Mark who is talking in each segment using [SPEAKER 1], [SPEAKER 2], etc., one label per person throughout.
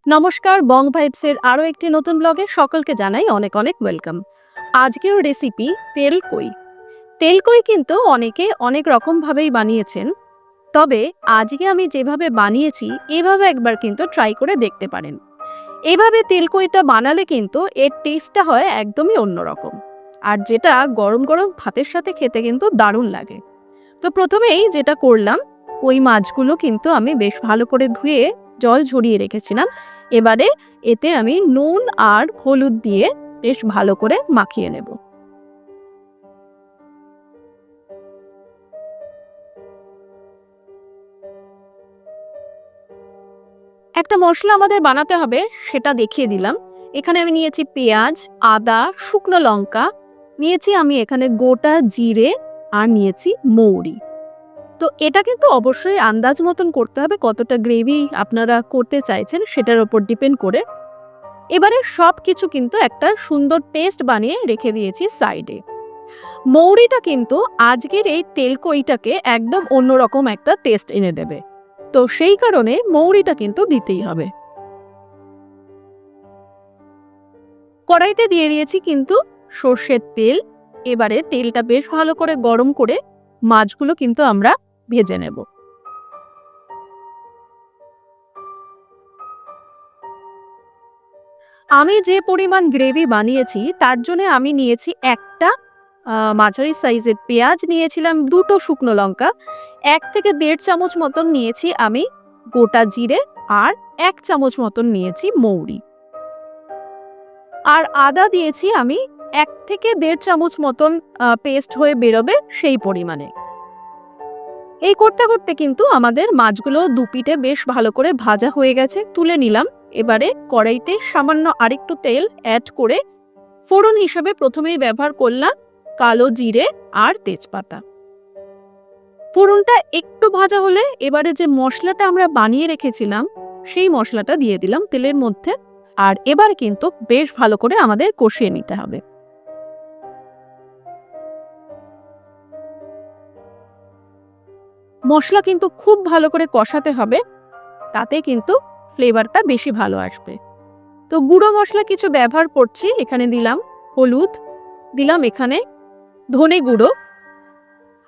[SPEAKER 1] নমস্কার, বং ভাইবসের আরও একটি নতুন ব্লগে সকলকে জানাই অনেক অনেক ওয়েলকাম। আজকের রেসিপি তেলকই। তেলকই কিন্তু অনেকে অনেক রকমভাবেই বানিয়েছেন, তবে আজকে আমি যেভাবে বানিয়েছি এভাবে একবার কিন্তু ট্রাই করে দেখতে পারেন। এইভাবে তেলকইটা বানালে কিন্তু এর টেস্টটা হয় একদমই অন্যরকম, আর যেটা গরম গরম ভাতের সাথে খেতে কিন্তু দারুণ লাগে। তো প্রথমেই যেটা করলাম, কই মাছগুলো কিন্তু আমি বেশ ভালো করে ধুয়ে জল ঝরিয়ে রেখেছিলাম। এবারে এতে আমি নুন আর হলুদ দিয়ে বেশ ভালো করে মাখিয়ে নেব। একটা মশলা আমাদের বানাতে হবে, সেটা দেখিয়ে দিলাম। এখানে আমি নিয়েছি পেঁয়াজ, আদা, শুকনো লঙ্কা, নিয়েছি আমি এখানে গোটা জিরে, আর নিয়েছি মৌরি। তো এটা কিন্তু অবশ্যই আন্দাজ মতন করতে হবে, কতটা গ্রেভি আপনারা করতে চাইছেন সেটার উপর ডিপেন্ড করে। এবারে সবকিছু কিন্তু একটা সুন্দর পেস্ট বানিয়ে রেখে দিয়েছি সাইডে। মৌরিটা কিন্তু আজকের এই তেলকইটাকে একদম অন্যরকম একটা টেস্ট এনে দেবে, তো সেই কারণে মৌরিটা কিন্তু দিতেই হবে। কড়াইতে দিয়ে দিয়েছি কিন্তু সর্ষের তেল। এবারে তেলটা বেশ ভালো করে গরম করে মাছগুলো কিন্তু আমরা ভেজে নেব। আমি যে পরিমাণ গ্রেভি বানিয়েছি তার জন্য আমি নিয়েছি একটা মাঝারি সাইজের পেঁয়াজ, নিয়েছিলাম দুটো শুকনো লঙ্কা, 1 থেকে 1.5 চামচ মতন নিয়েছি আমি গোটা জিরে, আর 1 চামচ মতন নিয়েছি মৌরি, আর আদা দিয়েছি আমি 1 থেকে 1.5 চামচ মতন, পেস্ট হয়ে বেরোবে সেই পরিমাণে। এই করতে করতে কিন্তু আমাদের মাছগুলো দুপিঠে বেশ ভালো করে ভাজা হয়ে গেছে, তুলে নিলাম। এবারে কড়াইতে সামান্য আরেকটু তেল অ্যাড করে ফোড়ন হিসেবে প্রথমেই ব্যবহার করলাম কালো জিরে আর তেজপাতা। ফোড়নটা একটু ভাজা হলে এবারে যে মশলাটা আমরা বানিয়ে রেখেছিলাম সেই মশলাটা দিয়ে দিলাম তেলের মধ্যে, আর এবার কিন্তু বেশ ভালো করে আমাদের কষিয়ে নিতে হবে। মশলা কিন্তু খুব ভালো করে কষাতে হবে, তাতে কিন্তু ফ্লেভারটা বেশি ভালো আসবে। তো গুঁড়ো মশলা কিছু ব্যবহার করছি, এখানে দিলাম হলুদ, দিলাম এখানে ধনে গুঁড়ো,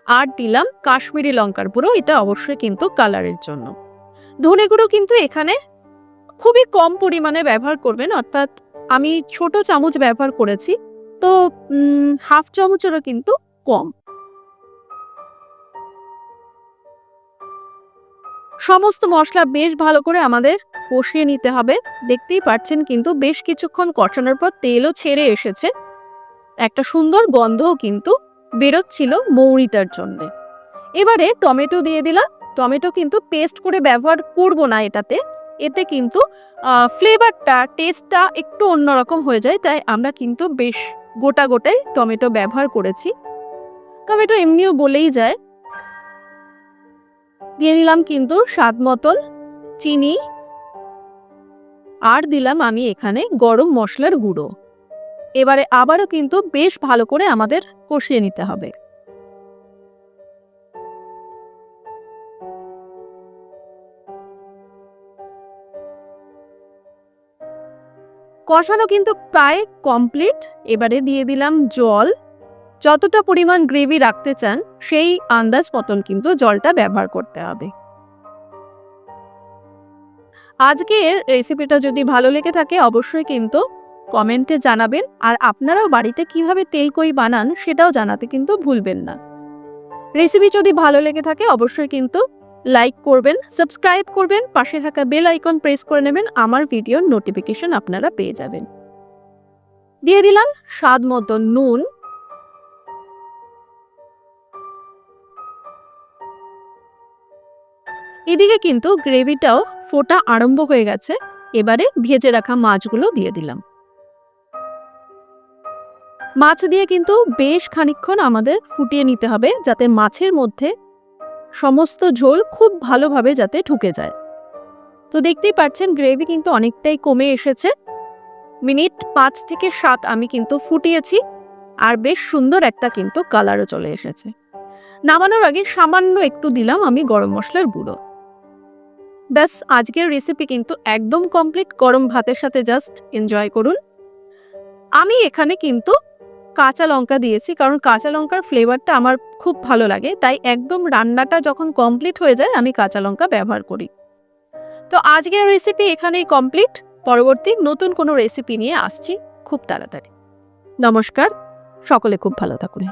[SPEAKER 1] আর দিলাম কাশ্মীরি লঙ্কার গুঁড়ো, এটা অবশ্যই কিন্তু কালারের জন্য। ধনে গুঁড়ো কিন্তু এখানে খুবই কম পরিমাণে ব্যবহার করবেন, অর্থাৎ আমি ছোট চামচ ব্যবহার করেছি, তো হাফ চামচেরও কিন্তু কম। সমস্ত মশলা বেশ ভালো করে আমাদের কষিয়ে নিতে হবে। দেখতেই পাচ্ছেন কিন্তু বেশ কিছুক্ষণ কষানোর পর তেলও ছেড়ে এসেছে, একটা সুন্দর গন্ধও কিন্তু বেরোচ্ছিল মৌরিটার জন্য। এবারে টমেটো দিয়ে দিলাম। টমেটো কিন্তু পেস্ট করে ব্যবহার করব না এটাতে, এতে কিন্তু ফ্লেভারটা টেস্টটা একটু অন্যরকম হয়ে যায়, তাই আমরা কিন্তু বেশ গোটা গোটাই টমেটো ব্যবহার করেছি। টমেটো এমনিও গলেই যায়। দিয়ে দিলাম কিন্তু স্বাদ মতন চিনি, আর দিলাম আমি এখানে গরম মশলার গুঁড়ো। এবারে আবারও কিন্তু বেশ ভালো করে আমাদের কষিয়ে নিতে হবে। কষানো কিন্তু প্রায় কমপ্লিট। এবারে দিয়ে দিলাম জল। যতটা পরিমাণ গ্রেভি রাখতে চান সেই আন্দাজ মতন কিন্তু জলটা ব্যবহার করতে হবে। আজকের রেসিপিটা যদি ভালো লেগে থাকে অবশ্যই কিন্তু কমেন্টে জানাবেন, আর আপনারাও বাড়িতে কিভাবে তেলকই বানান সেটাও জানাতে কিন্তু ভুলবেন না। রেসিপি যদি ভালো লেগে থাকে অবশ্যই কিন্তু লাইক করবেন, সাবস্ক্রাইব করবেন, পাশে থাকা বেল আইকন প্রেস করে নেবেন, আমার ভিডিওর নোটিফিকেশন আপনারা পেয়ে যাবেন। দিয়ে দিলাম স্বাদ মতো নুন। এদিকে কিন্তু গ্রেভিটাও ফোটা আরম্ভ হয়ে গেছে। এবারে ভেজে রাখা মাছগুলো দিয়ে দিলাম। মাছ দিয়ে কিন্তু বেশ খানিকক্ষণ আমাদের ফুটিয়ে নিতে হবে, যাতে মাছের মধ্যে সমস্ত ঝোল খুব ভালোভাবে যাতে ঢুকে যায়। তো দেখতেই পাচ্ছেন গ্রেভি কিন্তু অনেকটাই কমে এসেছে। মিনিট 5 থেকে 7 আমি কিন্তু ফুটিয়েছি, আর বেশ সুন্দর একটা কিন্তু কালারও চলে এসেছে। নামানোর আগে সামান্য একটু দিলাম আমি গরম মশলার গুঁড়ো। ব্যাস, আজকের রেসিপি কিন্তু একদম কমপ্লিট। গরম ভাতের সাথে জাস্ট এনজয় করুন। আমি এখানে কিন্তু কাঁচা লঙ্কা দিয়েছি, কারণ কাঁচা লঙ্কার ফ্লেভারটা আমার খুব ভালো লাগে, তাই একদম রান্নাটা যখন কমপ্লিট হয়ে যায় আমি কাঁচা লঙ্কা ব্যবহার করি। তো আজকের রেসিপি এখানেই কমপ্লিট। পরবর্তী নতুন কোনো রেসিপি নিয়ে আসছি খুব তাড়াতাড়ি। নমস্কার, সকলে খুব ভালো থাকুন।